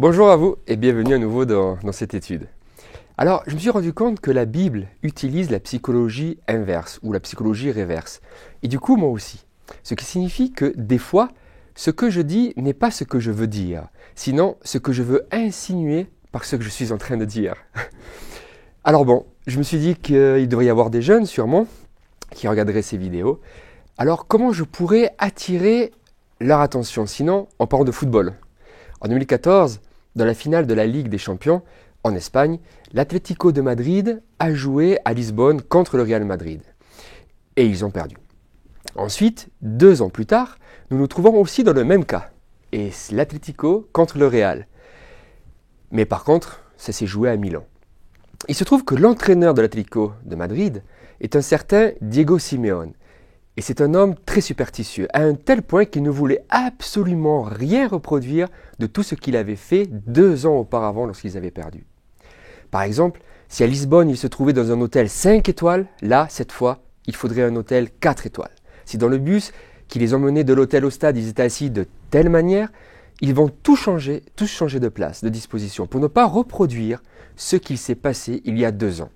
Bonjour à vous et bienvenue à nouveau dans cette étude. Alors, je me suis rendu compte que la Bible utilise la psychologie inverse ou la psychologie réverse. Et du coup, moi aussi. Ce qui signifie que des fois, ce que je dis n'est pas ce que je veux dire, sinon ce que je veux insinuer par ce que je suis en train de dire. Alors bon, je me suis dit qu'il devrait y avoir des jeunes sûrement qui regarderaient ces vidéos. Alors comment je pourrais attirer leur attention, sinon en parlant de football? En 2014, dans la finale de la Ligue des Champions, en Espagne, l'Atlético de Madrid a joué à Lisbonne contre le Real Madrid. Et ils ont perdu. Ensuite, 2 ans plus tard, nous nous trouvons aussi dans le même cas. Et c'est l'Atlético contre le Real. Mais par contre, ça s'est joué à Milan. Il se trouve que l'entraîneur de l'Atlético de Madrid est un certain Diego Simeone. Et c'est un homme très superstitieux, à un tel point qu'il ne voulait absolument rien reproduire de tout ce qu'il avait fait 2 ans auparavant lorsqu'ils avaient perdu. Par exemple, si à Lisbonne il se trouvait dans un hôtel 5 étoiles, là, cette fois, il faudrait un hôtel 4 étoiles. Si dans le bus qui les emmenait de l'hôtel au stade, ils étaient assis de telle manière, ils vont tous changer de place, de disposition, pour ne pas reproduire ce qu'il s'est passé il y a 2 ans.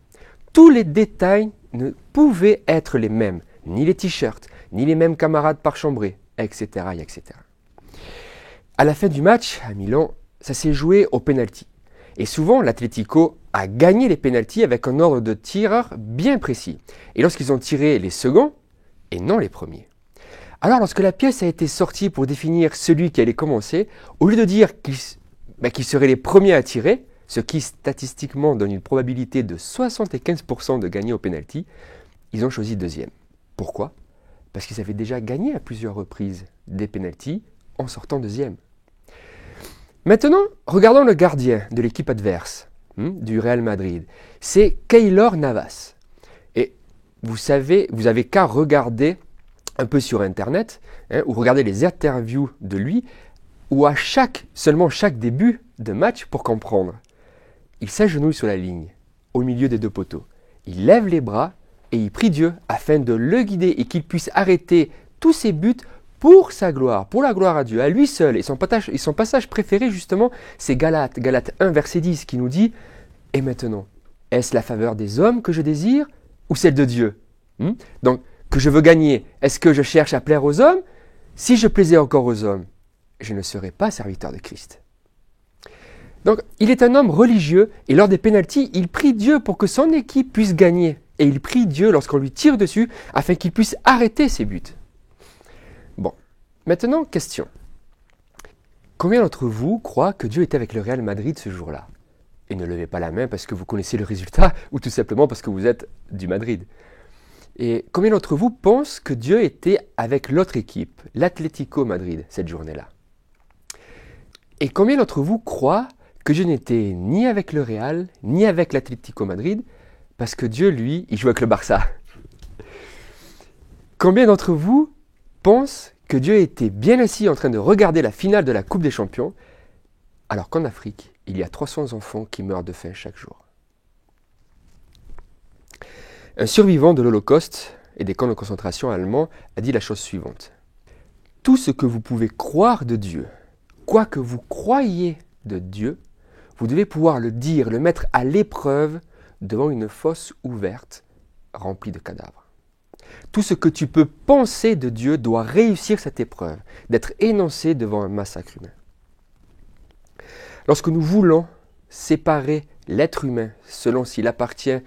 Tous les détails ne pouvaient être les mêmes. Ni les t-shirts, ni les mêmes camarades par chambrée, etc., etc. À la fin du match, à Milan, ça s'est joué au penalty. Et souvent, l'Atlético a gagné les penaltys avec un ordre de tireurs bien précis. Et lorsqu'ils ont tiré les seconds, et non les premiers. Alors, lorsque la pièce a été sortie pour définir celui qui allait commencer, au lieu de dire qu'ils seraient les premiers à tirer, ce qui statistiquement donne une probabilité de 75% de gagner au penalty, ils ont choisi deuxième. Pourquoi? Parce qu'ils avaient déjà gagné à plusieurs reprises des pénaltys en sortant deuxième. Maintenant, regardons le gardien de l'équipe adverse, du Real Madrid. C'est Keylor Navas. Et vous avez qu'à regarder un peu sur Internet, ou regarder les interviews de lui, ou à seulement chaque début de match pour comprendre. Il s'agenouille sur la ligne, au milieu des 2 poteaux. Il lève les bras et il prie Dieu afin de le guider et qu'il puisse arrêter tous ses buts pour sa gloire, pour la gloire à Dieu, à lui seul. Et son passage préféré justement, c'est Galates 1, verset 10, qui nous dit « Et maintenant, est-ce la faveur des hommes que je désire ou celle de Dieu ?» Donc, que je veux gagner, est-ce que je cherche à plaire aux hommes? Si je plaisais encore aux hommes, je ne serais pas serviteur de Christ. Donc, il est un homme religieux et lors des pénaltys, il prie Dieu pour que son équipe puisse gagner. Et il prie Dieu lorsqu'on lui tire dessus afin qu'il puisse arrêter ses buts. Bon, maintenant, question. Combien d'entre vous croient que Dieu était avec le Real Madrid ce jour-là? Et ne levez pas la main parce que vous connaissez le résultat ou tout simplement parce que vous êtes du Madrid. Et combien d'entre vous pensent que Dieu était avec l'autre équipe, l'Atlético Madrid, cette journée-là? Et combien d'entre vous croient que Dieu n'était ni avec le Real, ni avec l'Atlético Madrid, parce que Dieu, lui, il joue avec le Barça? Combien d'entre vous pensent que Dieu était bien assis en train de regarder la finale de la Coupe des Champions, alors qu'en Afrique, il y a 300 enfants qui meurent de faim chaque jour? Un survivant de l'Holocauste et des camps de concentration allemands a dit la chose suivante. Tout ce que vous pouvez croire de Dieu, quoi que vous croyez de Dieu, vous devez pouvoir le dire, le mettre à l'épreuve devant une fosse ouverte remplie de cadavres. Tout ce que tu peux penser de Dieu doit réussir cette épreuve, d'être énoncé devant un massacre humain. Lorsque nous voulons séparer l'être humain selon s'il appartient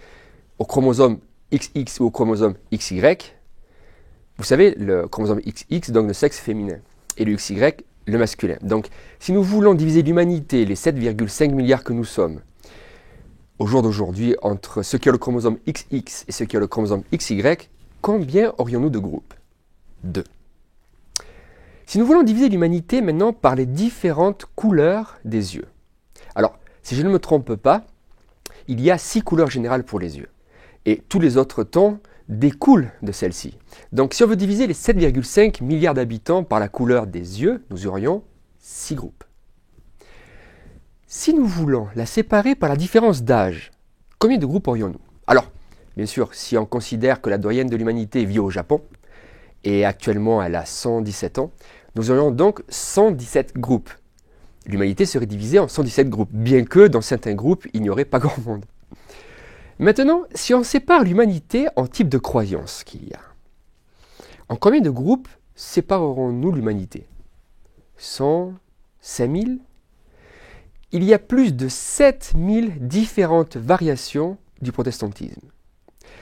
au chromosome XX ou au chromosome XY, vous savez, le chromosome XX, donc le sexe féminin, et le XY, le masculin. Donc, si nous voulons diviser l'humanité, les 7,5 milliards que nous sommes, au jour d'aujourd'hui, entre ceux qui ont le chromosome XX et ceux qui ont le chromosome XY, combien aurions-nous de groupes? 2. Si nous voulons diviser l'humanité maintenant par les différentes couleurs des yeux. Alors, si je ne me trompe pas, il y a 6 couleurs générales pour les yeux. Et tous les autres tons découlent de celles-ci. Donc, si on veut diviser les 7,5 milliards d'habitants par la couleur des yeux, nous aurions 6 groupes. Si nous voulons la séparer par la différence d'âge, combien de groupes aurions-nous? Alors, bien sûr, si on considère que la doyenne de l'humanité vit au Japon, et actuellement elle a 117 ans, nous aurions donc 117 groupes. l'humanité serait divisée en 117 groupes, bien que dans certains groupes, il n'y aurait pas grand monde. Maintenant, si on sépare l'humanité en types de croyances qu'il y a, en combien de groupes séparerons-nous l'humanité? 100? 5000? Il y a plus de 7000 différentes variations du protestantisme.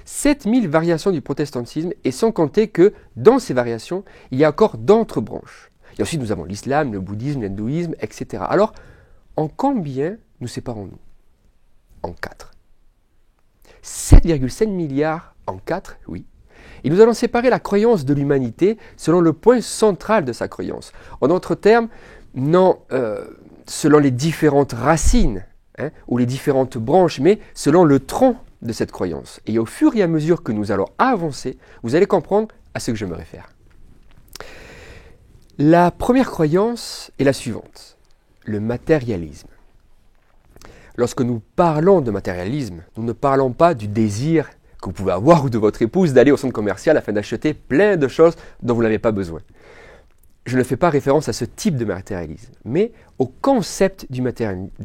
7000 variations du protestantisme, et sans compter que dans ces variations, il y a encore d'autres branches. Et ensuite, nous avons l'islam, le bouddhisme, l'hindouisme, etc. Alors, en combien nous séparons-nous? En 4. 7,7 milliards en 4, oui. Et nous allons séparer la croyance de l'humanité selon le point central de sa croyance. En d'autres termes, non selon les différentes racines ou les différentes branches, mais selon le tronc de cette croyance. Et au fur et à mesure que nous allons avancer, vous allez comprendre à ce que je me réfère. La première croyance est la suivante, le matérialisme. Lorsque nous parlons de matérialisme, nous ne parlons pas du désir que vous pouvez avoir ou de votre épouse d'aller au centre commercial afin d'acheter plein de choses dont vous n'avez pas besoin. Je ne fais pas référence à ce type de matérialisme, mais au concept du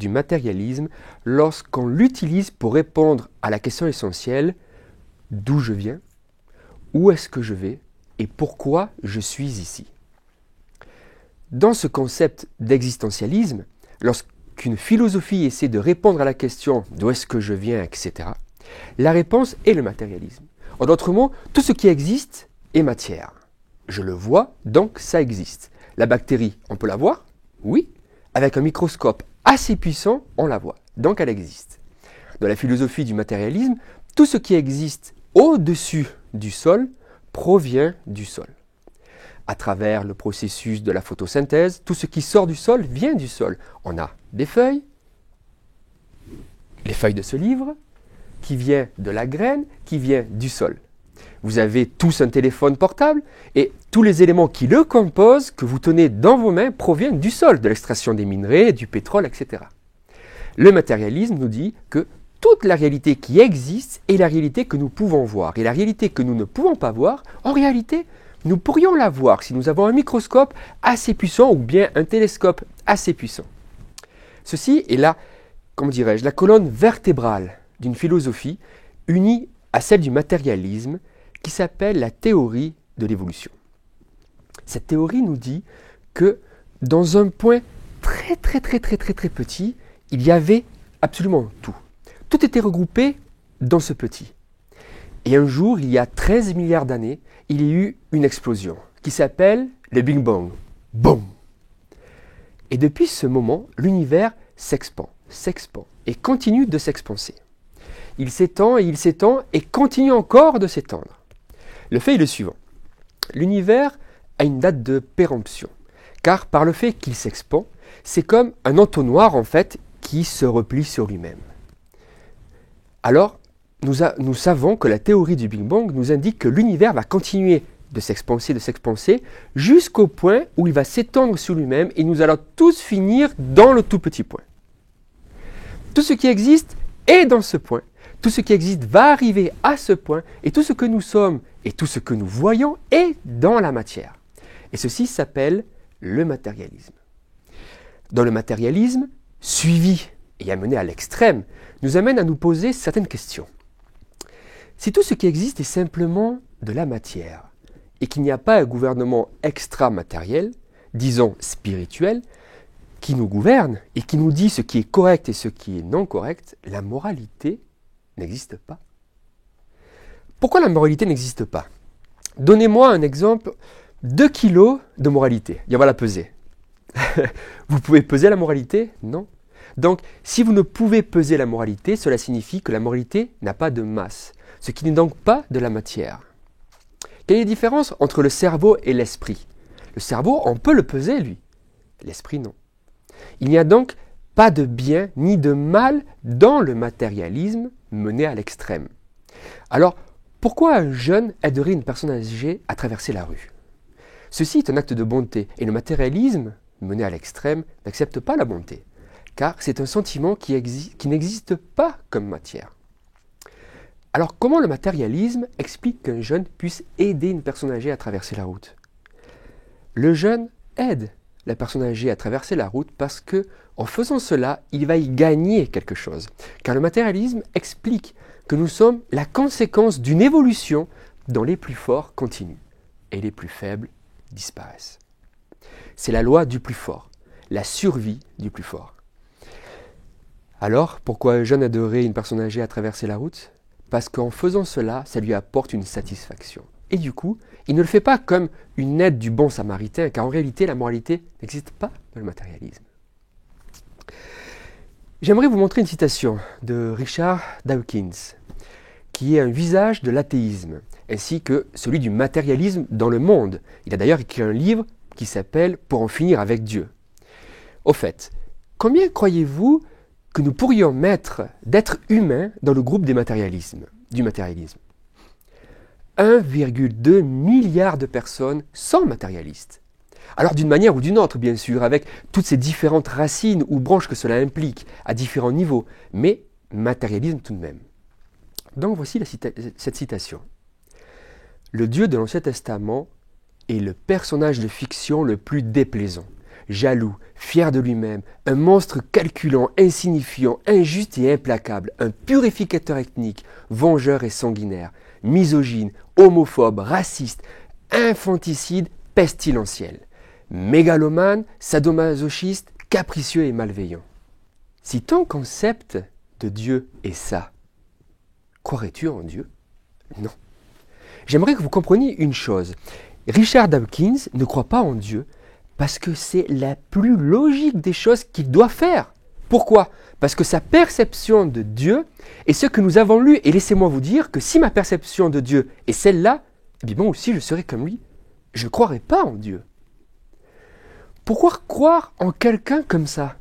matérialisme lorsqu'on l'utilise pour répondre à la question essentielle « d'où je viens, où est-ce que je vais et pourquoi je suis ici ?» Dans ce concept d'existentialisme, lorsqu'une philosophie essaie de répondre à la question « d'où est-ce que je viens, etc.», la réponse est le matérialisme. En d'autres mots, tout ce qui existe est matière. Je le vois, donc ça existe. La bactérie, on peut la voir? Oui. Avec un microscope assez puissant, on la voit. Donc elle existe. Dans la philosophie du matérialisme, tout ce qui existe au-dessus du sol provient du sol. À travers le processus de la photosynthèse, tout ce qui sort du sol vient du sol. On a des feuilles, les feuilles de ce livre, qui vient de la graine, qui vient du sol. Vous avez tous un téléphone portable et tous les éléments qui le composent, que vous tenez dans vos mains, proviennent du sol, de l'extraction des minerais, du pétrole, etc. Le matérialisme nous dit que toute la réalité qui existe est la réalité que nous pouvons voir. Et la réalité que nous ne pouvons pas voir, en réalité, nous pourrions la voir si nous avons un microscope assez puissant ou bien un télescope assez puissant. Ceci est la colonne vertébrale d'une philosophie unie à celle du matérialisme qui s'appelle la théorie de l'évolution. Cette théorie nous dit que dans un point très petit, il y avait absolument tout. Tout était regroupé dans ce petit. Et un jour, il y a 13 milliards d'années, il y a eu une explosion qui s'appelle le Big Bang. Boum! Et depuis ce moment, l'univers s'expand et continue de s'expanser. Il s'étend et continue encore de s'étendre. Le fait est le suivant. L'univers a une date de péremption, car par le fait qu'il s'expand, c'est comme un entonnoir en fait qui se replie sur lui-même. Alors, nous savons que la théorie du Big Bang nous indique que l'univers va continuer de s'expanser, jusqu'au point où il va s'étendre sur lui-même et nous allons tous finir dans le tout petit point. Tout ce qui existe est dans ce point. Tout ce qui existe va arriver à ce point et tout ce que nous sommes et tout ce que nous voyons est dans la matière. Et ceci s'appelle le matérialisme. Dans le matérialisme, suivi et amené à l'extrême, nous amène à nous poser certaines questions. Si tout ce qui existe est simplement de la matière et qu'il n'y a pas un gouvernement extra-matériel, disons spirituel, qui nous gouverne et qui nous dit ce qui est correct et ce qui est non correct, la moralité n'existe pas. Pourquoi la moralité n'existe pas? Donnez-moi un exemple, 2 kilos de moralité, et on va la peser. Vous pouvez peser la moralité? Non. Donc, si vous ne pouvez peser la moralité, cela signifie que la moralité n'a pas de masse, ce qui n'est donc pas de la matière. Quelle est la différence entre le cerveau et l'esprit? Le cerveau, on peut le peser, lui. L'esprit, non. Il n'y a donc pas de bien ni de mal dans le matérialisme mené à l'extrême. Alors, pourquoi un jeune aiderait une personne âgée à traverser la rue? Ceci est un acte de bonté, et le matérialisme mené à l'extrême n'accepte pas la bonté, car c'est un sentiment qui n'existe pas comme matière. Alors, comment le matérialisme explique qu'un jeune puisse aider une personne âgée à traverser la route? Le jeune aide la personne âgée à traverser la route parce que, en faisant cela, il va y gagner quelque chose. Car le matérialisme explique que nous sommes la conséquence d'une évolution dont les plus forts continuent et les plus faibles disparaissent. C'est la loi du plus fort, la survie du plus fort. Alors, pourquoi un jeune adorait une personne âgée à traverser la route? Parce qu'en faisant cela, ça lui apporte une satisfaction. Et du coup, il ne le fait pas comme une aide du bon samaritain, car en réalité, la moralité n'existe pas dans le matérialisme. J'aimerais vous montrer une citation de Richard Dawkins, qui est un visage de l'athéisme, ainsi que celui du matérialisme dans le monde. Il a d'ailleurs écrit un livre qui s'appelle « Pour en finir avec Dieu ». Au fait, combien croyez-vous que nous pourrions mettre d'êtres humains dans le groupe du matérialisme 1,2 milliard de personnes sont matérialistes. Alors d'une manière ou d'une autre, bien sûr, avec toutes ces différentes racines ou branches que cela implique, à différents niveaux, mais matérialisme tout de même. Donc voici cette citation. Le Dieu de l'Ancien Testament est le personnage de fiction le plus déplaisant. Jaloux, fier de lui-même, un monstre calculant, insignifiant, injuste et implacable, un purificateur ethnique, vengeur et sanguinaire, misogyne, homophobe, raciste, infanticide, pestilentiel, mégalomane, sadomasochiste, capricieux et malveillant. Si ton concept de Dieu est ça, croirais-tu en Dieu? Non. J'aimerais que vous compreniez une chose. Richard Dawkins ne croit pas en Dieu parce que c'est la plus logique des choses qu'il doit faire. Pourquoi? Parce que sa perception de Dieu est ce que nous avons lu. Et laissez-moi vous dire que si ma perception de Dieu est celle-là, eh bien moi aussi je serai comme lui. Je ne croirais pas en Dieu. Pourquoi croire en quelqu'un comme ça?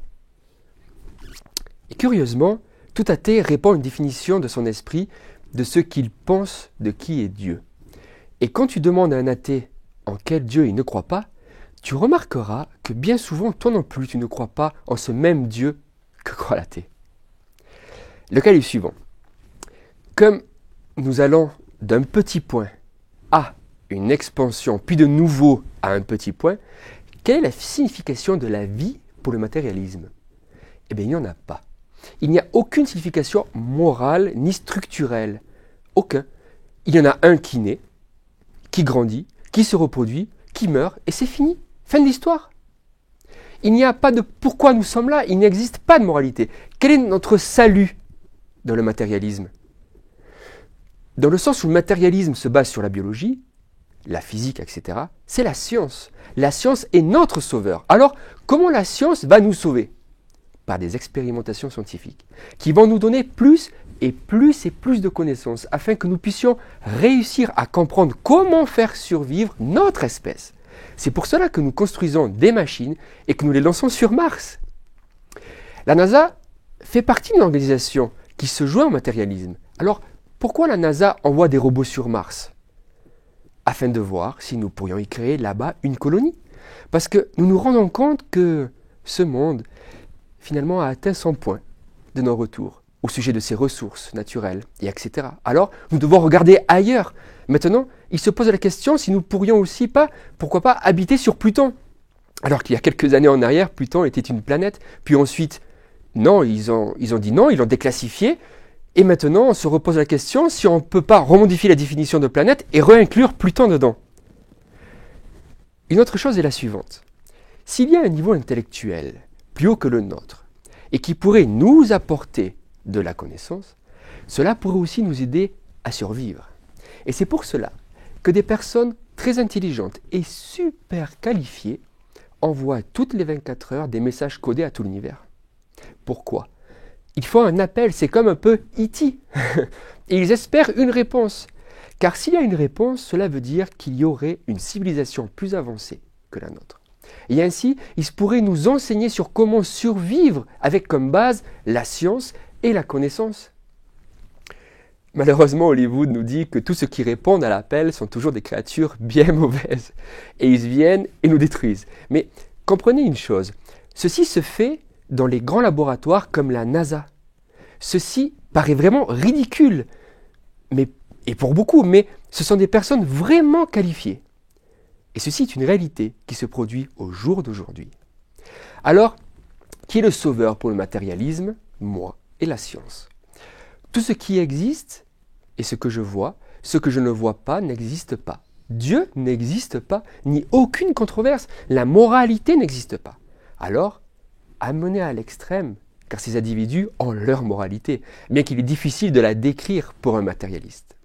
Et curieusement, tout athée répond à une définition de son esprit de ce qu'il pense de qui est Dieu. Et quand tu demandes à un athée en quel Dieu il ne croit pas, tu remarqueras que bien souvent, toi non plus, tu ne crois pas en ce même Dieu que croit l'athée. Le cas est le suivant. Comme nous allons d'un petit point à une expansion, puis de nouveau à un petit point, quelle est la signification de la vie pour le matérialisme? Eh bien, il n'y en a pas. Il n'y a aucune signification morale ni structurelle. Aucun. Il y en a un qui naît, qui grandit, qui se reproduit, qui meurt, et c'est fini. Fin de l'histoire. Il n'y a pas de pourquoi nous sommes là, il n'existe pas de moralité. Quel est notre salut dans le matérialisme? Dans le sens où le matérialisme se base sur la biologie, la physique, etc., c'est la science. La science est notre sauveur. Alors, comment la science va nous sauver? Par des expérimentations scientifiques, qui vont nous donner plus et plus et plus de connaissances, afin que nous puissions réussir à comprendre comment faire survivre notre espèce. C'est pour cela que nous construisons des machines et que nous les lançons sur Mars. La NASA fait partie d'une organisation qui se joint au matérialisme. Alors, pourquoi la NASA envoie des robots sur Mars? Afin de voir si nous pourrions y créer là-bas une colonie. Parce que nous nous rendons compte que ce monde, finalement, a atteint son point de non-retour au sujet de ses ressources naturelles, et etc. Alors, nous devons regarder ailleurs. Maintenant, il se pose la question si nous pourrions aussi pas, pourquoi pas, habiter sur Pluton. Alors qu'il y a quelques années en arrière, Pluton était une planète, puis ensuite, non, ils ont dit non, ils l'ont déclassifié, et maintenant, on se repose la question si on ne peut pas remodifier la définition de planète et réinclure Pluton dedans. Une autre chose est la suivante. S'il y a un niveau intellectuel plus haut que le nôtre, et qui pourrait nous apporter de la connaissance, cela pourrait aussi nous aider à survivre. Et c'est pour cela que des personnes très intelligentes et super qualifiées envoient toutes les 24 heures des messages codés à tout l'univers. Pourquoi? Ils font un appel, c'est comme un peu E.T. Et ils espèrent une réponse. Car s'il y a une réponse, cela veut dire qu'il y aurait une civilisation plus avancée que la nôtre. Et ainsi, ils pourraient nous enseigner sur comment survivre avec comme base la science et la connaissance. Malheureusement, Hollywood nous dit que tous ceux qui répondent à l'appel sont toujours des créatures bien mauvaises. Et ils viennent et nous détruisent. Mais comprenez une chose, ceci se fait dans les grands laboratoires comme la NASA. Ceci paraît vraiment ridicule, et pour beaucoup, mais ce sont des personnes vraiment qualifiées. Et ceci est une réalité qui se produit au jour d'aujourd'hui. Alors, qui est le sauveur pour le matérialisme? Moi et la science. Tout ce qui existe et ce que je vois, ce que je ne vois pas n'existe pas. Dieu n'existe pas, ni aucune controverse. La moralité n'existe pas. Alors, amenez à l'extrême, car ces individus ont leur moralité, bien qu'il est difficile de la décrire pour un matérialiste.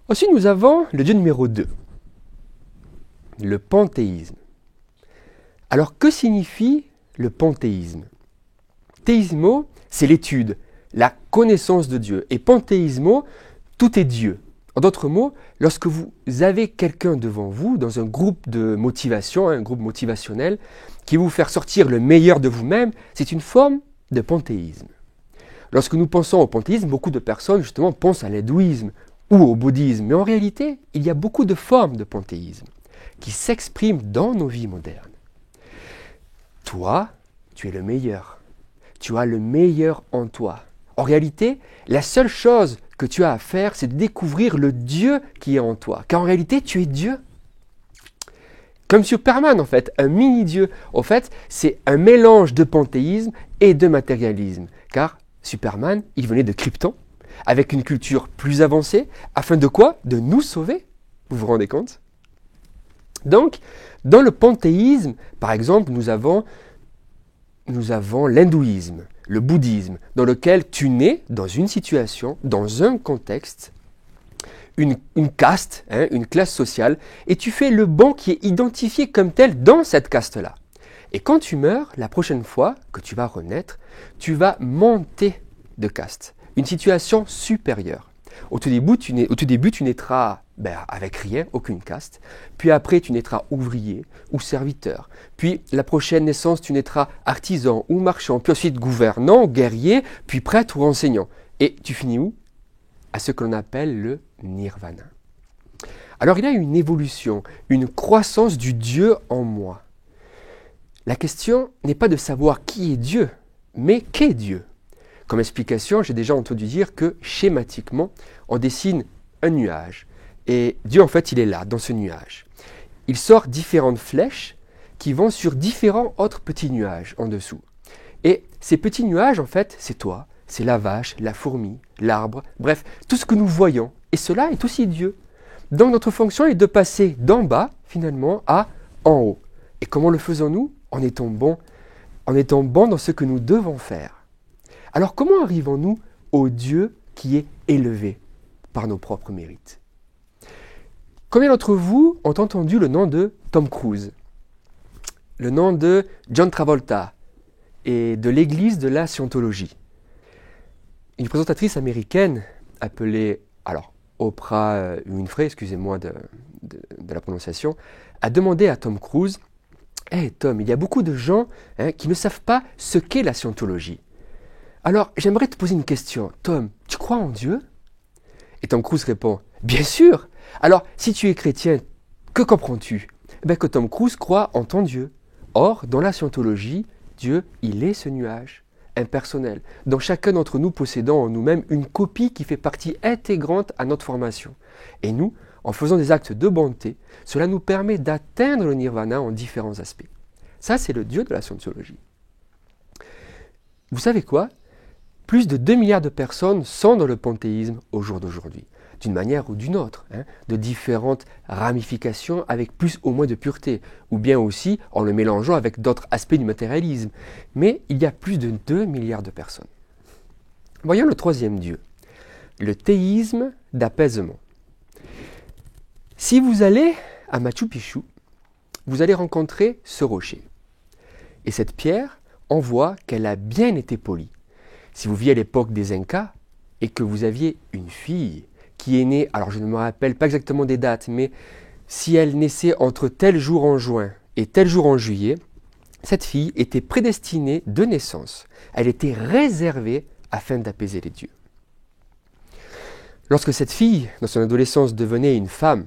Ensuite, nous avons le Dieu numéro 2, le panthéisme. Alors, que signifie le panthéisme? Théismo, c'est l'étude, la connaissance de Dieu. Et panthéismo, tout est Dieu. En d'autres mots, lorsque vous avez quelqu'un devant vous, dans un groupe de motivation, un groupe motivationnel, qui va vous faire sortir le meilleur de vous-même, c'est une forme de panthéisme. Lorsque nous pensons au panthéisme, beaucoup de personnes justement pensent à l'hindouisme ou au bouddhisme. Mais en réalité, il y a beaucoup de formes de panthéisme qui s'expriment dans nos vies modernes. Toi, tu es le meilleur. Tu as le meilleur en toi. En réalité, la seule chose que tu as à faire, c'est de découvrir le Dieu qui est en toi. Car en réalité, tu es Dieu. Comme Superman, en fait, un mini-dieu. En fait, c'est un mélange de panthéisme et de matérialisme. Car Superman, il venait de Krypton, avec une culture plus avancée, afin de quoi? De nous sauver. Vous vous rendez compte? Donc, dans le panthéisme, par exemple, nous avons l'hindouisme, le bouddhisme, dans lequel tu nais dans une situation, dans un contexte, une caste, une classe sociale, et tu fais le bon qui est identifié comme tel dans cette caste-là. Et quand tu meurs, la prochaine fois que tu vas renaître, tu vas monter de caste, une situation supérieure. Au tout début, tu naîtras avec rien, aucune caste. Puis après, tu naîtras ouvrier ou serviteur. Puis la prochaine naissance, tu naîtras artisan ou marchand. Puis ensuite gouvernant, guerrier, puis prêtre ou enseignant. Et tu finis où? À ce que l'on appelle le nirvana. Alors il y a une évolution, une croissance du Dieu en moi. La question n'est pas de savoir qui est Dieu, mais qu'est Dieu? Comme explication, j'ai déjà entendu dire que schématiquement, on dessine un nuage. Et Dieu, en fait, il est là, dans ce nuage. Il sort différentes flèches qui vont sur différents autres petits nuages en dessous. Et ces petits nuages, en fait, c'est toi, c'est la vache, la fourmi, l'arbre, bref, tout ce que nous voyons. Et cela est aussi Dieu. Donc notre fonction est de passer d'en bas, finalement, à en haut. Et comment le faisons-nous? En étant bons dans ce que nous devons faire. Alors comment arrivons-nous au Dieu qui est élevé par nos propres mérites? Combien d'entre vous ont entendu le nom de Tom Cruise, le nom de John Travolta et de l'église de la Scientologie? Une présentatrice américaine appelée Oprah Winfrey, excusez-moi de la prononciation, a demandé à Tom Cruise « Hey Tom, il y a beaucoup de gens qui ne savent pas ce qu'est la Scientologie. Alors, j'aimerais te poser une question. Tom, tu crois en Dieu ?» Et Tom Cruise répond « Bien sûr. Alors, si tu es chrétien, que comprends-tu? » Que Tom Cruise croit en ton Dieu. Or, dans la Scientologie, Dieu, il est ce nuage impersonnel, dont chacun d'entre nous possédant en nous-mêmes une copie qui fait partie intégrante à notre formation. Et nous, en faisant des actes de bonté, cela nous permet d'atteindre le nirvana en différents aspects. Ça, c'est le Dieu de la Scientologie. Vous savez quoi? Plus de 2 milliards de personnes sont dans le panthéisme au jour d'aujourd'hui, d'une manière ou d'une autre, de différentes ramifications avec plus ou moins de pureté, ou bien aussi en le mélangeant avec d'autres aspects du matérialisme. Mais il y a plus de 2 milliards de personnes. Voyons le troisième Dieu, le théisme d'apaisement. Si vous allez à Machu Picchu, vous allez rencontrer ce rocher. Et cette pierre, on voit qu'elle a bien été polie. Si vous viviez à l'époque des Incas et que vous aviez une fille qui est née, alors je ne me rappelle pas exactement des dates, mais si elle naissait entre tel jour en juin et tel jour en juillet, cette fille était prédestinée de naissance. Elle était réservée afin d'apaiser les dieux. Lorsque cette fille, dans son adolescence, devenait une femme,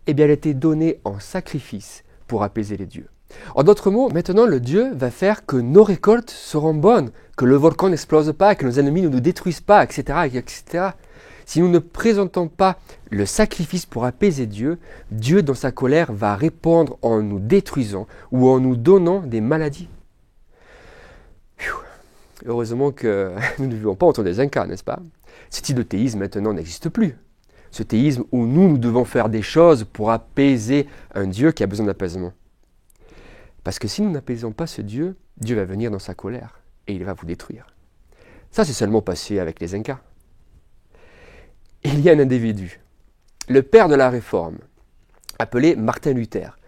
elle était donnée en sacrifice pour apaiser les dieux. En d'autres mots, maintenant le Dieu va faire que nos récoltes seront bonnes, que le volcan n'explose pas, que nos ennemis ne nous détruisent pas, etc., etc. Si nous ne présentons pas le sacrifice pour apaiser Dieu, Dieu dans sa colère va répondre en nous détruisant ou en nous donnant des maladies. Heureusement que nous ne vivons pas autour des Incas, n'est-ce pas? Ce type de théisme maintenant n'existe plus. Ce théisme où nous devons faire des choses pour apaiser un Dieu qui a besoin d'apaisement. Parce que si nous n'apaisons pas ce Dieu, Dieu va venir dans sa colère et il va vous détruire. Ça, c'est seulement passé avec les Incas. Il y a un individu, le père de la Réforme, appelé Martin Luther.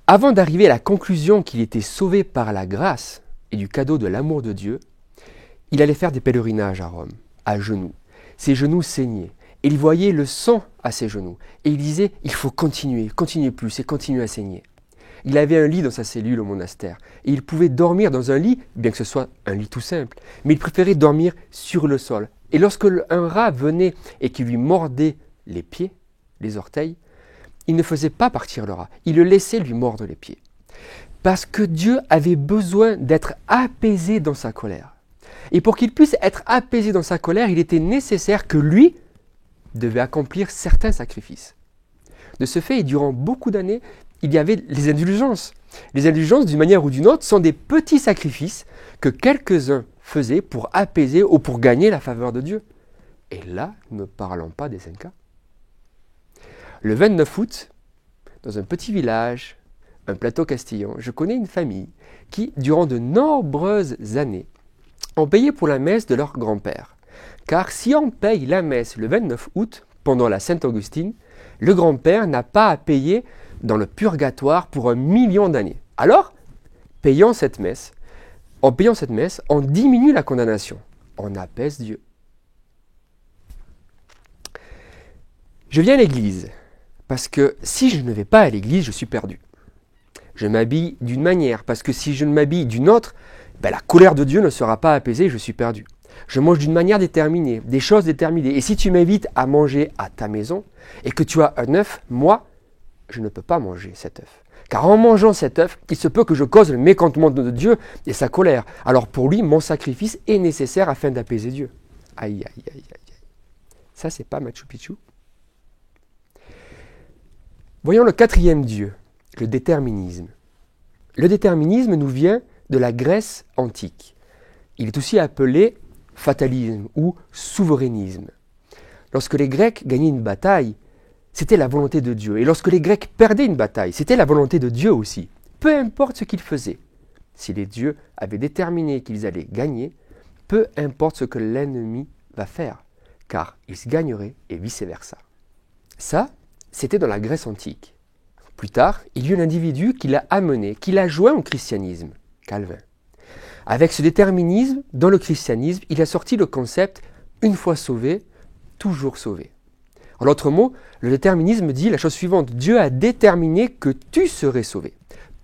Avant d'arriver à la conclusion qu'il était sauvé par la grâce et du cadeau de l'amour de Dieu, il allait faire des pèlerinages à Rome, à genoux. Ses genoux saignaient. Et il voyait le sang à ses genoux. Et il disait, il faut continuer plus et continuer à saigner. Il avait un lit dans sa cellule au monastère. Et il pouvait dormir dans un lit, bien que ce soit un lit tout simple. Mais il préférait dormir sur le sol. Et lorsque un rat venait et qui lui mordait les pieds, les orteils, il ne faisait pas partir le rat. Il le laissait lui mordre les pieds. Parce que Dieu avait besoin d'être apaisé dans sa colère. Et pour qu'il puisse être apaisé dans sa colère, il était nécessaire que lui devait accomplir certains sacrifices. De ce fait, et durant beaucoup d'années, il y avait les indulgences. Les indulgences, d'une manière ou d'une autre, sont des petits sacrifices que quelques-uns faisaient pour apaiser ou pour gagner la faveur de Dieu. Et là, ne parlons pas des Incas. Le 29 août, dans un petit village, un plateau castillan, je connais une famille qui, durant de nombreuses années, ont payé pour la messe de leur grand-père. Car si on paye la messe le 29 août, pendant la Sainte-Augustine, le grand-père n'a pas à payer dans le purgatoire pour 1 million d'années. Alors, en payant cette messe, on diminue la condamnation. On apaise Dieu. Je viens à l'église, parce que si je ne vais pas à l'église, je suis perdu. Je m'habille d'une manière, parce que si je ne m'habille d'une autre, la colère de Dieu ne sera pas apaisée, je suis perdu. Je mange d'une manière déterminée, des choses déterminées. Et si tu m'invites à manger à ta maison et que tu as un œuf, moi, je ne peux pas manger cet œuf. Car en mangeant cet œuf, il se peut que je cause le mécontentement de Dieu et sa colère. Alors pour lui, mon sacrifice est nécessaire afin d'apaiser Dieu. Aïe, aïe, aïe, aïe. Ça, c'est pas Machu Picchu. Voyons le 4e Dieu, le déterminisme. Le déterminisme nous vient de la Grèce antique. Il est aussi appelé fatalisme ou souverainisme. Lorsque les Grecs gagnaient une bataille, c'était la volonté de Dieu. Et lorsque les Grecs perdaient une bataille, c'était la volonté de Dieu aussi. Peu importe ce qu'ils faisaient. Si les dieux avaient déterminé qu'ils allaient gagner, peu importe ce que l'ennemi va faire, car ils gagneraient et vice-versa. Ça, c'était dans la Grèce antique. Plus tard, il y eut un individu qui l'a amené, qui l'a joint au christianisme, Calvin. Avec ce déterminisme, dans le christianisme, il a sorti le concept « une fois sauvé, toujours sauvé ». En d'autres mots, le déterminisme dit la chose suivante, Dieu a déterminé que tu serais sauvé.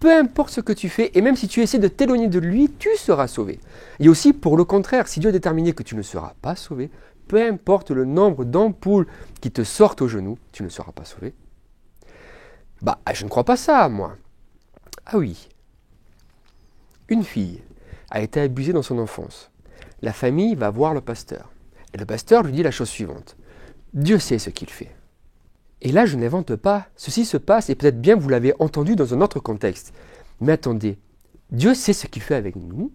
Peu importe ce que tu fais, et même si tu essaies de t'éloigner de lui, tu seras sauvé. Et aussi, pour le contraire, si Dieu a déterminé que tu ne seras pas sauvé, peu importe le nombre d'ampoules qui te sortent aux genoux, tu ne seras pas sauvé. Je ne crois pas ça, moi. Ah oui. Une fille a été abusée dans son enfance. La famille va voir le pasteur. Et le pasteur lui dit la chose suivante. Dieu sait ce qu'il fait. Et là, je n'invente pas. Ceci se passe, et peut-être bien vous l'avez entendu dans un autre contexte. Mais attendez, Dieu sait ce qu'il fait avec nous.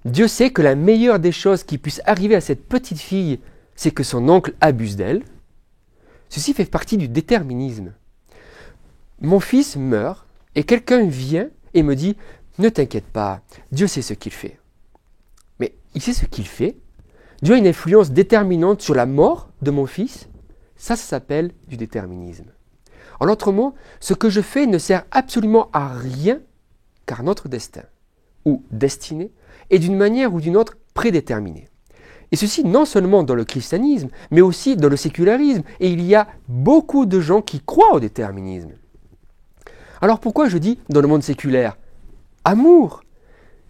Dieu sait que la meilleure des choses qui puisse arriver à cette petite fille, c'est que son oncle abuse d'elle. Ceci fait partie du déterminisme. Mon fils meurt, et quelqu'un vient et me dit « Ne t'inquiète pas, Dieu sait ce qu'il fait. » Mais il sait ce qu'il fait. Dieu a une influence déterminante sur la mort de mon fils. Ça s'appelle du déterminisme. En d'autres mots, ce que je fais ne sert absolument à rien, car notre destin, ou destinée, est d'une manière ou d'une autre prédéterminé. Et ceci non seulement dans le christianisme, mais aussi dans le sécularisme. Et il y a beaucoup de gens qui croient au déterminisme. Alors pourquoi je dis dans le monde séculaire amour?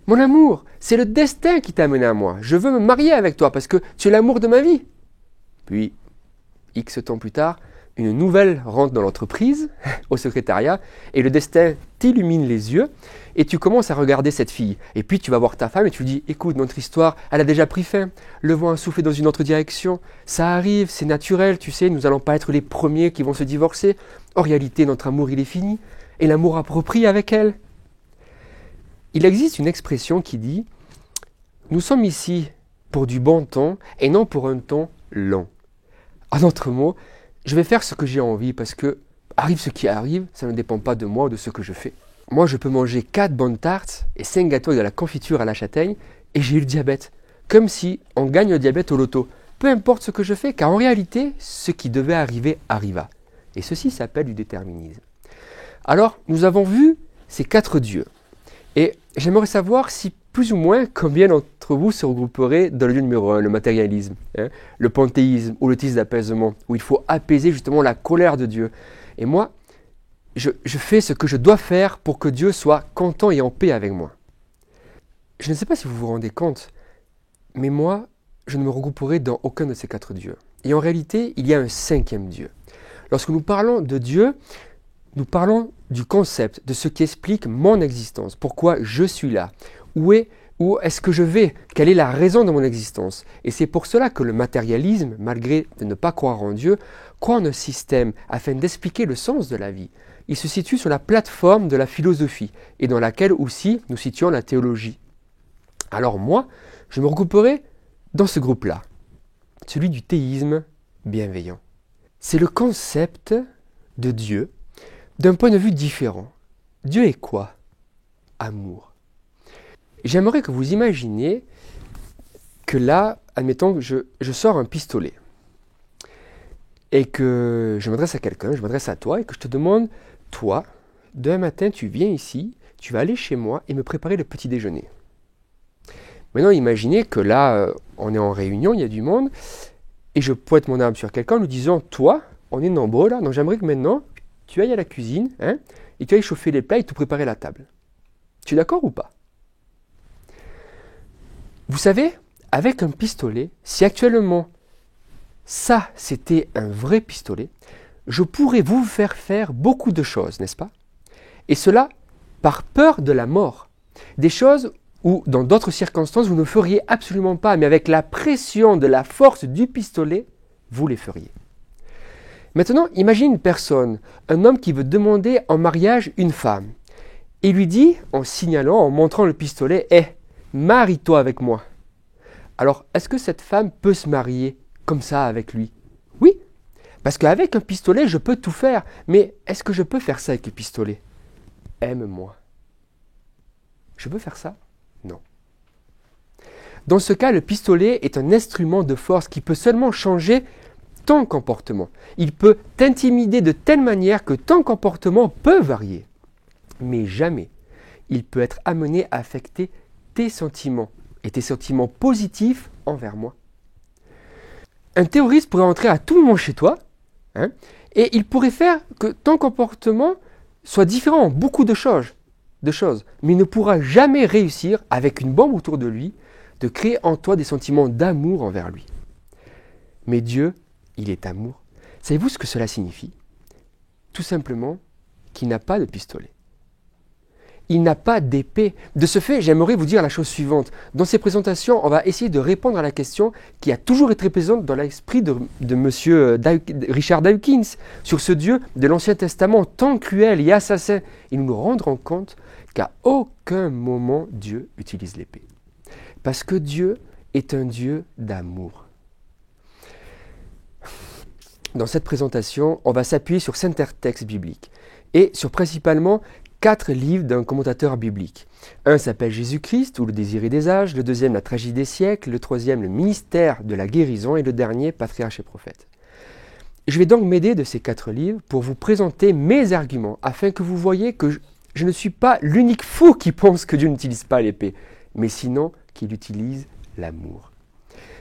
Mon amour, c'est le destin qui t'a amené à moi. Je veux me marier avec toi parce que tu es l'amour de ma vie. Puis, X temps plus tard, une nouvelle rentre dans l'entreprise, au secrétariat, et le destin t'illumine les yeux, et tu commences à regarder cette fille. Et puis tu vas voir ta femme et tu lui dis, écoute, notre histoire, elle a déjà pris fin, le vent a soufflé dans une autre direction, ça arrive, c'est naturel, tu sais, nous n'allons pas être les premiers qui vont se divorcer. En réalité, notre amour, il est fini, et l'amour approprié avec elle. Il existe une expression qui dit, nous sommes ici pour du bon temps, et non pour un temps long. En d'autres mots, je vais faire ce que j'ai envie parce que, arrive ce qui arrive, ça ne dépend pas de moi ou de ce que je fais. Moi, je peux manger 4 bonnes tartes et 5 gâteaux avec de la confiture à la châtaigne et j'ai eu le diabète. Comme si on gagne le diabète au loto. Peu importe ce que je fais, car en réalité, ce qui devait arriver arriva. Et ceci s'appelle du déterminisme. Alors, nous avons vu ces 4 dieux. Et j'aimerais savoir si plus ou moins combien d'entre vous se regrouperaient dans le dieu numéro 1, le matérialisme, le panthéisme ou le théisme d'apaisement, où il faut apaiser justement la colère de Dieu. Et moi, je fais ce que je dois faire pour que Dieu soit content et en paix avec moi. Je ne sais pas si vous vous rendez compte, mais moi, je ne me regrouperai dans aucun de ces 4 dieux. Et en réalité, il y a un 5e Dieu. Lorsque nous parlons de Dieu, nous parlons du concept, de ce qui explique mon existence, pourquoi je suis là, où est-ce que je vais, quelle est la raison de mon existence. Et c'est pour cela que le matérialisme, malgré de ne pas croire en Dieu, croit en un système afin d'expliquer le sens de la vie. Il se situe sur la plateforme de la philosophie et dans laquelle aussi nous situons la théologie. Alors moi, je me regrouperai dans ce groupe-là, celui du théisme bienveillant. C'est le concept de Dieu d'un point de vue différent. Dieu est quoi? Amour. J'aimerais que vous imaginiez que là, admettons que je sors un pistolet et que je m'adresse à quelqu'un, je m'adresse à toi et que je te demande, toi, demain matin, tu viens ici, tu vas aller chez moi et me préparer le petit déjeuner. Maintenant, imaginez que là, on est en réunion, il y a du monde, et je pointe mon arme sur quelqu'un en lui disant, toi, on est nombreux là, donc j'aimerais que maintenant, tu ailles à la cuisine, et tu ailles chauffer les plats et te préparer la table. Tu es d'accord ou pas? Vous savez, avec un pistolet, si actuellement, ça, c'était un vrai pistolet, je pourrais vous faire faire beaucoup de choses, n'est-ce pas? Et cela par peur de la mort. Des choses où, dans d'autres circonstances, vous ne feriez absolument pas, mais avec la pression de la force du pistolet, vous les feriez. Maintenant, imagine une personne, un homme qui veut demander en mariage une femme, et lui dit, en signalant, en montrant le pistolet, « marie-toi avec moi ». Alors, est-ce que cette femme peut se marier comme ça avec lui? Oui, parce qu'avec un pistolet, je peux tout faire, mais est-ce que je peux faire ça avec le pistolet? Aime-moi. Je peux faire ça? Non. Dans ce cas, le pistolet est un instrument de force qui peut seulement changer ton comportement. Il peut t'intimider de telle manière que ton comportement peut varier. Mais jamais il peut être amené à affecter tes sentiments et tes sentiments positifs envers moi. Un terroriste pourrait entrer à tout moment chez toi et il pourrait faire que ton comportement soit différent en beaucoup de choses, mais il ne pourra jamais réussir, avec une bombe autour de lui, de créer en toi des sentiments d'amour envers lui. Mais Dieu, il est amour. Savez-vous ce que cela signifie? Tout simplement qu'il n'a pas de pistolet. Il n'a pas d'épée. De ce fait, j'aimerais vous dire la chose suivante. Dans ces présentations, on va essayer de répondre à la question qui a toujours été présente dans l'esprit de M. Richard Dawkins sur ce Dieu de l'Ancien Testament tant cruel et assassin. Et nous nous rendrons compte qu'à aucun moment Dieu utilise l'épée. Parce que Dieu est un Dieu d'amour. Dans cette présentation, on va s'appuyer sur 5 textes bibliques et sur principalement 4 livres d'un commentateur biblique. Un s'appelle Jésus-Christ ou le désiré des âges, le deuxième la tragédie des siècles, le troisième le ministère de la guérison et le dernier patriarche et prophète. Je vais donc m'aider de ces 4 livres pour vous présenter mes arguments afin que vous voyez que je ne suis pas l'unique fou qui pense que Dieu n'utilise pas l'épée, mais sinon qu'il utilise l'amour.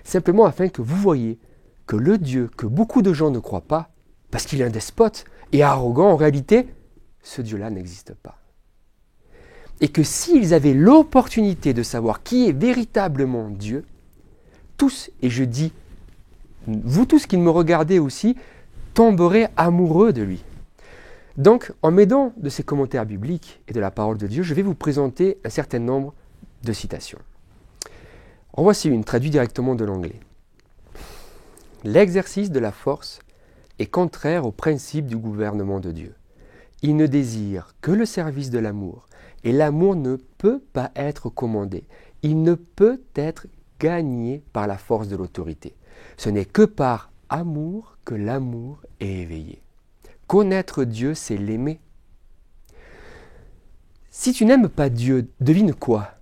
Simplement afin que vous voyez que le Dieu que beaucoup de gens ne croient pas, parce qu'il est un despote et arrogant, en réalité, ce Dieu-là n'existe pas. Et que s'ils avaient l'opportunité de savoir qui est véritablement Dieu, tous, et je dis, vous tous qui me regardez aussi, tomberait amoureux de lui. Donc, en m'aidant de ces commentaires bibliques et de la parole de Dieu, je vais vous présenter un certain nombre de citations. En voici une, traduite directement de l'anglais. L'exercice de la force est contraire au principe du gouvernement de Dieu. Il ne désire que le service de l'amour, et l'amour ne peut pas être commandé. Il ne peut être gagné par la force de l'autorité. Ce n'est que par amour que l'amour est éveillé. Connaître Dieu, c'est l'aimer. Si tu n'aimes pas Dieu, devine quoi?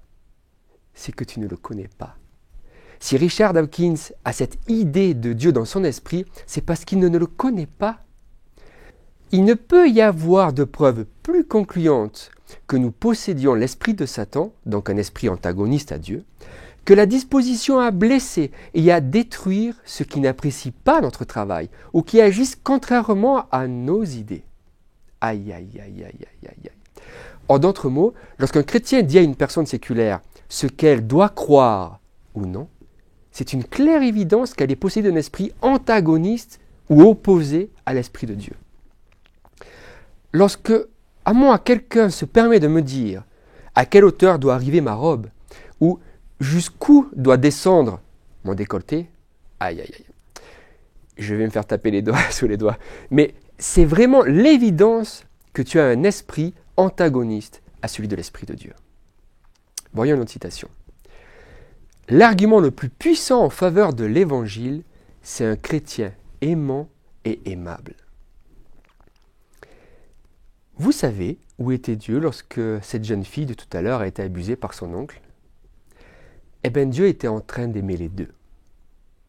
C'est que tu ne le connais pas. Si Richard Dawkins a cette idée de Dieu dans son esprit, c'est parce qu'il ne le connaît pas. Il ne peut y avoir de preuve plus concluante que nous possédions l'esprit de Satan, donc un esprit antagoniste à Dieu, que la disposition à blesser et à détruire ceux qui n'apprécient pas notre travail ou qui agissent contrairement à nos idées. Aïe, aïe, aïe, aïe, aïe, aïe. En d'autres mots, lorsqu'un chrétien dit à une personne séculaire ce qu'elle doit croire ou non, c'est une claire évidence qu'elle est possédée d'un esprit antagoniste ou opposé à l'esprit de Dieu. Lorsque, à moi, quelqu'un se permet de me dire à quelle hauteur doit arriver ma robe ou jusqu'où doit descendre mon décolleté, aïe, aïe, aïe, je vais me faire taper les doigts sous les doigts. Mais c'est vraiment l'évidence que tu as un esprit antagoniste à celui de l'esprit de Dieu. Voyons une autre citation. L'argument le plus puissant en faveur de l'évangile, c'est un chrétien aimant et aimable. Vous savez où était Dieu lorsque cette jeune fille de tout à l'heure a été abusée par son oncle? Eh bien, Dieu était en train d'aimer les deux.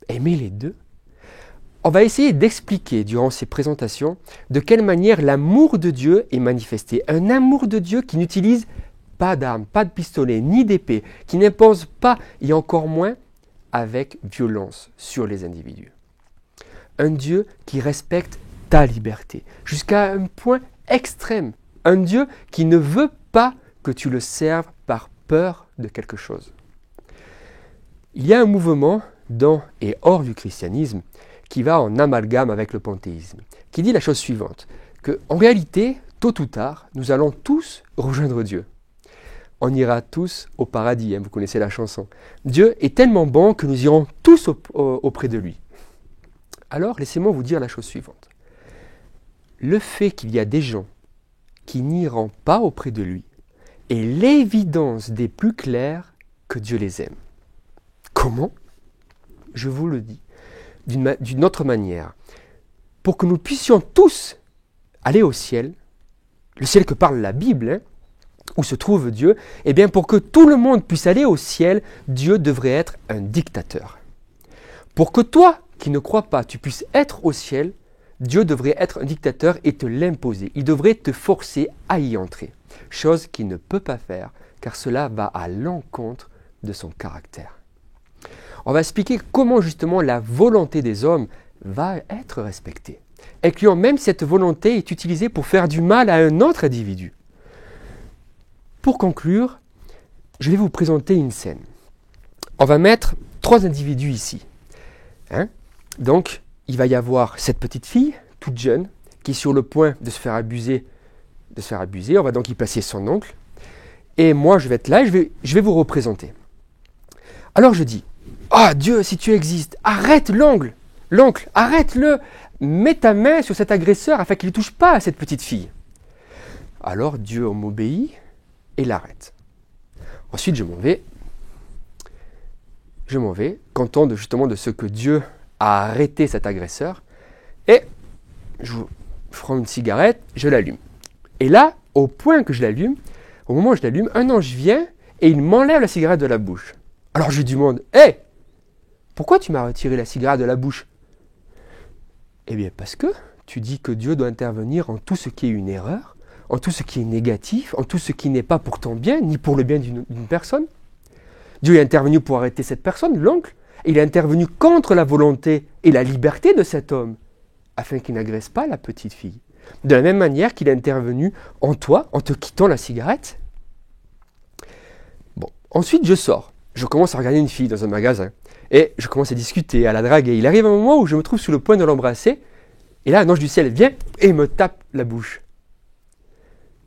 Aimer les deux? On va essayer d'expliquer durant ces présentations de quelle manière l'amour de Dieu est manifesté. Un amour de Dieu qui n'utilise pas d'armes, pas de pistolet, ni d'épée, qui n'impose pas, et encore moins, avec violence sur les individus. Un Dieu qui respecte ta liberté, jusqu'à un point extrême. Un Dieu qui ne veut pas que tu le serves par peur de quelque chose. Il y a un mouvement dans et hors du christianisme qui va en amalgame avec le panthéisme, qui dit la chose suivante, qu'en réalité, tôt ou tard, nous allons tous rejoindre Dieu. On ira tous au paradis, vous connaissez la chanson. Dieu est tellement bon que nous irons tous auprès de lui. Alors, laissez-moi vous dire la chose suivante. Le fait qu'il y a des gens qui n'iront pas auprès de lui est l'évidence des plus clairs que Dieu les aime. Comment? Je vous le dis d'une autre manière. Pour que nous puissions tous aller au ciel, le ciel que parle la Bible, où se trouve Dieu, eh bien pour que tout le monde puisse aller au ciel, Dieu devrait être un dictateur. Pour que toi, qui ne crois pas, tu puisses être au ciel, Dieu devrait être un dictateur et te l'imposer. Il devrait te forcer à y entrer. Chose qu'il ne peut pas faire, car cela va à l'encontre de son caractère. On va expliquer comment justement la volonté des hommes va être respectée, incluant même si cette volonté est utilisée pour faire du mal à un autre individu. Pour conclure, je vais vous présenter une scène. On va mettre 3 individus ici. Donc, il va y avoir cette petite fille, toute jeune, qui est sur le point de se faire abuser. On va donc y placer son oncle. Et moi, je vais être là et je vais vous représenter. Alors je dis, ah Dieu, si tu existes, arrête l'oncle, arrête-le, mets ta main sur cet agresseur afin qu'il ne touche pas à cette petite fille. Alors Dieu m'obéit et l'arrête. Ensuite je m'en vais, content justement de ce que Dieu a arrêté cet agresseur, et je prends une cigarette, je l'allume. Et là, au point que je l'allume, au moment où je l'allume, un ange vient et il m'enlève la cigarette de la bouche. Alors je lui demande, hé, pourquoi tu m'as retiré la cigarette de la bouche? Eh bien parce que tu dis que Dieu doit intervenir en tout ce qui est une erreur, en tout ce qui est négatif, en tout ce qui n'est pas pour ton bien, ni pour le bien d'une personne. Dieu est intervenu pour arrêter cette personne, l'oncle, et il est intervenu contre la volonté et la liberté de cet homme, afin qu'il n'agresse pas la petite fille. De la même manière qu'il est intervenu en toi, en te quittant la cigarette. Bon, ensuite je sors. Je commence à regarder une fille dans un magasin et je commence à discuter, à la draguer. Il arrive un moment où je me trouve sur le point de l'embrasser Et là, un ange du ciel vient et me tape la bouche.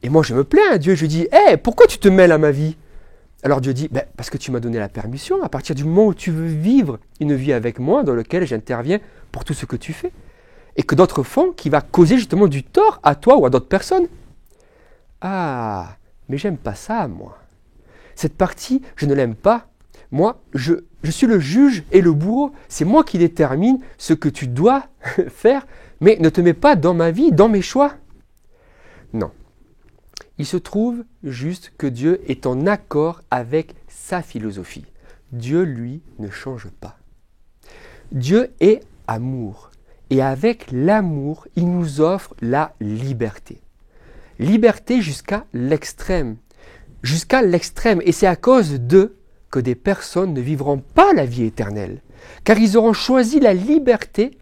Et moi, je me plains à Dieu, je dis, « Hé, pourquoi tu te mêles à ma vie ?» Alors Dieu dit, parce que tu m'as donné la permission, à partir du moment où tu veux vivre une vie avec moi, dans laquelle j'interviens pour tout ce que tu fais, et que d'autres font, qui va causer justement du tort à toi ou à d'autres personnes. Ah, mais j'aime pas ça, moi. Cette partie, je ne l'aime pas. Moi, je suis le juge et le bourreau. C'est moi qui détermine ce que tu dois faire, mais ne te mets pas dans ma vie, dans mes choix. Non. Il se trouve juste que Dieu est en accord avec sa philosophie. Dieu, lui, ne change pas. Dieu est amour. Et avec l'amour, il nous offre la liberté. Liberté jusqu'à l'extrême. Jusqu'à l'extrême. Et c'est à cause d'eux que des personnes ne vivront pas la vie éternelle, car ils auront choisi la liberté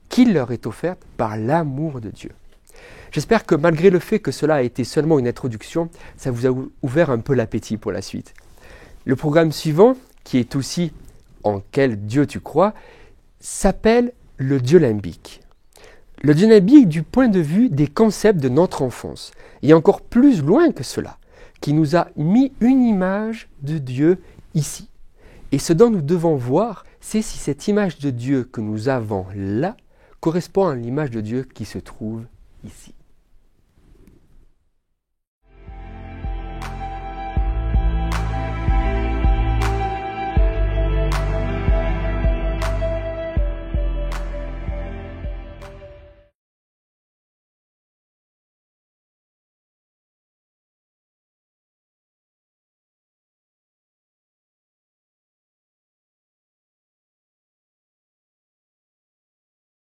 qui leur est offerte par l'amour de Dieu. J'espère que malgré le fait que cela a été seulement une introduction, ça vous a ouvert un peu l'appétit pour la suite. Le programme suivant, qui est aussi en quel Dieu tu crois, s'appelle le Dieu limbique. Le Dieu limbique du point de vue des concepts de notre enfance, et encore plus loin que cela, qui nous a mis une image de Dieu ici. Et ce dont nous devons voir, c'est si cette image de Dieu que nous avons là correspond à l'image de Dieu qui se trouve ici.